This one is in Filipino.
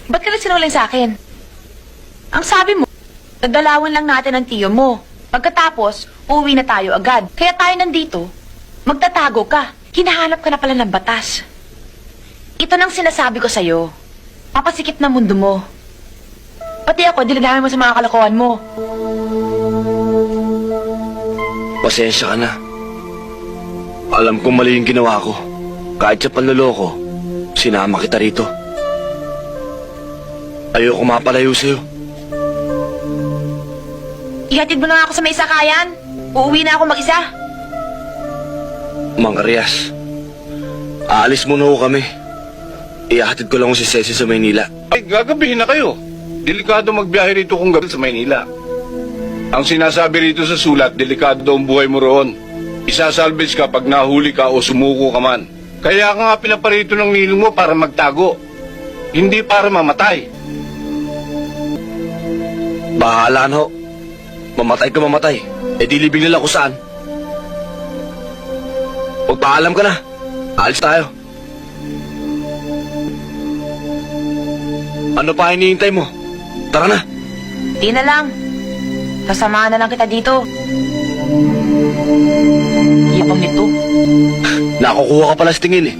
Ba't ka nagsinungaling sa akin? Ang sabi mo, nagdalawan lang natin ang tiyo mo. Pagkatapos, uuwi na tayo agad. Kaya tayo nandito, magtatago ka. Hinahanap ka na pala ng batas. Ito nang sinasabi ko sa'yo. Papasikip na mundo mo. Pati ako, dinadami mo sa mga kalokohan mo. Pasensya ka na. Alam kong mali yung ginawa ko. Kahit sa panloloko, sinama kita rito. Ayoko mapalayo sa'yo. Ihatid mo na nga ako sa may sakayan. Uuwi na ako mag-isa. Mang Arias, aalis muna ho kami. Ihahatid ko lang si Ceci sa Maynila. Ay, gagabihin na kayo. Delikado magbiyahe rito kung gabi sa Maynila. Ang sinasabi rito sa sulat, delikado daw ang buhay mo roon. Isasalvage ka pag nahuli ka o sumuko ka man. Kaya ka nga pinaparito ng ninong mo para magtago. Hindi para mamatay. Bahala na ho. Mamatay ka mamatay. Eh di libing nila kung saan. Pagpaalam ka na. Alis tayo. Ano pa hinihintay mo? Tara na. Di na lang. Sasamahan na lang kita dito. Iyapang nito. Nakukuha ka pala sa tingin eh.